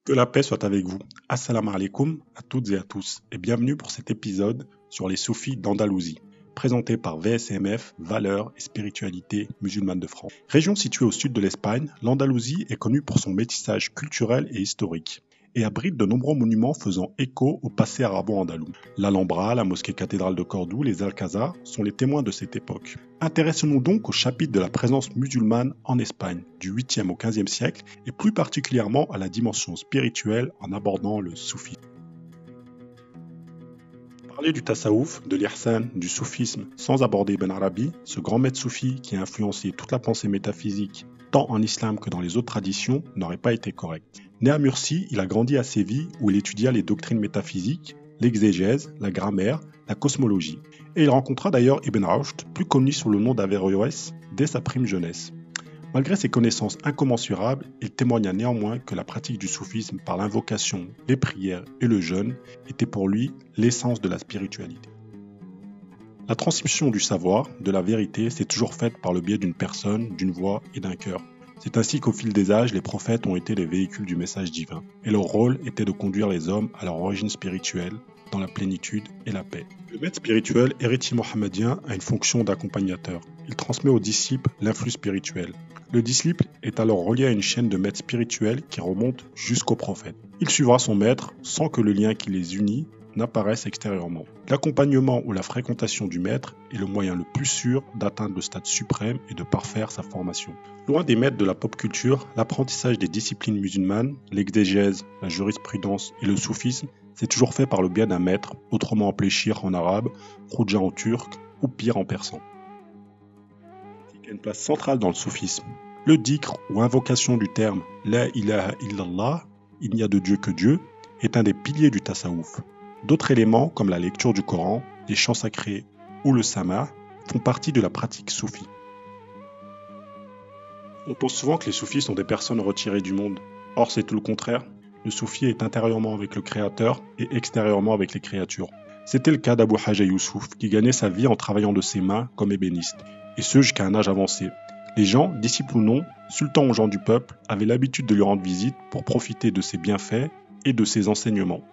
Que la paix soit avec vous. Assalamu alaikum à toutes et à tous et bienvenue pour cet épisode sur les soufis d'Andalousie, présenté par VSMF, Valeurs et Spiritualité musulmane de France. Région située au sud de l'Espagne, l'Andalousie est connue pour son métissage culturel et historique et abrite de nombreux monuments faisant écho au passé arabo-andalou. L'Alhambra, la mosquée cathédrale de Cordoue, les Alcazars sont les témoins de cette époque. Intéressons-nous donc au chapitre de la présence musulmane en Espagne, du 8e au 15e siècle, et plus particulièrement à la dimension spirituelle en abordant le soufisme. Parler du tasawwuf, de l'ihsan, du soufisme, sans aborder Ibn Arabi, ce grand maître soufi qui a influencé toute la pensée métaphysique, tant en islam que dans les autres traditions, n'aurait pas été correct. Né à Murcie, il a grandi à Séville où il étudia les doctrines métaphysiques, l'exégèse, la grammaire, la cosmologie. Et il rencontra d'ailleurs Ibn Rushd, plus connu sous le nom d'Averroès, dès sa prime jeunesse. Malgré ses connaissances incommensurables, il témoigna néanmoins que la pratique du soufisme par l'invocation, les prières et le jeûne était pour lui l'essence de la spiritualité. La transmission du savoir, de la vérité, s'est toujours faite par le biais d'une personne, d'une voix et d'un cœur. C'est ainsi qu'au fil des âges, les prophètes ont été les véhicules du message divin, et leur rôle était de conduire les hommes à leur origine spirituelle, dans la plénitude et la paix. Le maître spirituel, héritier mohammedien, a une fonction d'accompagnateur. Il transmet aux disciples l'influx spirituel. Le disciple est alors relié à une chaîne de maîtres spirituels qui remonte jusqu'au prophète. Il suivra son maître sans que le lien qui les unit n'apparaisse extérieurement. L'accompagnement ou la fréquentation du maître est le moyen le plus sûr d'atteindre le stade suprême et de parfaire sa formation. Loin des maîtres de la pop culture, l'apprentissage des disciplines musulmanes, l'exégèse, la jurisprudence et le soufisme s'est toujours fait par le biais d'un maître, autrement appelé shir en arabe, khoudja en turc ou pire en persan. Il y a une place centrale dans le soufisme. Le dhikr ou invocation du terme La ilaha illallah, il n'y a de Dieu que Dieu, est un des piliers du tasawwuf. D'autres éléments, comme la lecture du Coran, les chants sacrés ou le sama, font partie de la pratique soufie. On pense souvent que les soufis sont des personnes retirées du monde. Or, c'est tout le contraire. Le soufi est intérieurement avec le Créateur et extérieurement avec les créatures. C'était le cas d'Abu Haja Youssouf, qui gagnait sa vie en travaillant de ses mains comme ébéniste, et ce jusqu'à un âge avancé. Les gens, disciples ou non, sultans ou gens du peuple, avaient l'habitude de lui rendre visite pour profiter de ses bienfaits et de ses enseignements.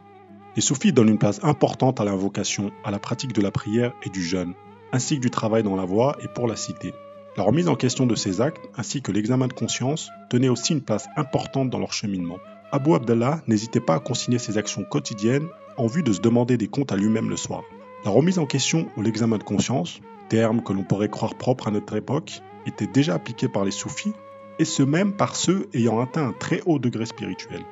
Les soufis donnent une place importante à l'invocation, à la pratique de la prière et du jeûne, ainsi que du travail dans la voie et pour la cité. La remise en question de ces actes, ainsi que l'examen de conscience, tenaient aussi une place importante dans leur cheminement. Abu Abdallah n'hésitait pas à consigner ses actions quotidiennes en vue de se demander des comptes à lui-même le soir. La remise en question ou l'examen de conscience, terme que l'on pourrait croire propre à notre époque, était déjà appliqué par les soufis, et ce même par ceux ayant atteint un très haut degré spirituel.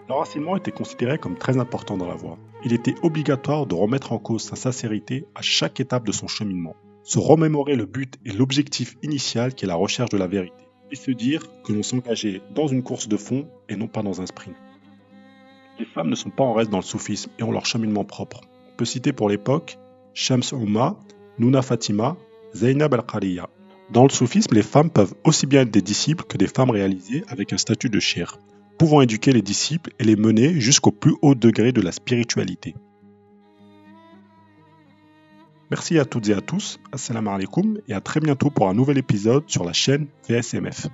L'enracinement était considéré comme très important dans la voie. Il était obligatoire de remettre en cause sa sincérité à chaque étape de son cheminement, se remémorer le but et l'objectif initial qui est la recherche de la vérité, et se dire que l'on s'engageait dans une course de fond et non pas dans un sprint. Les femmes ne sont pas en reste dans le soufisme et ont leur cheminement propre. On peut citer pour l'époque Shams Umma, Nouna Fatima, Zainab al-Qariya. Dans le soufisme, les femmes peuvent aussi bien être des disciples que des femmes réalisées avec un statut de shir, pouvant éduquer les disciples et les mener jusqu'au plus haut degré de la spiritualité. Merci à toutes et à tous, assalamu alaikum et à très bientôt pour un nouvel épisode sur la chaîne VSMF.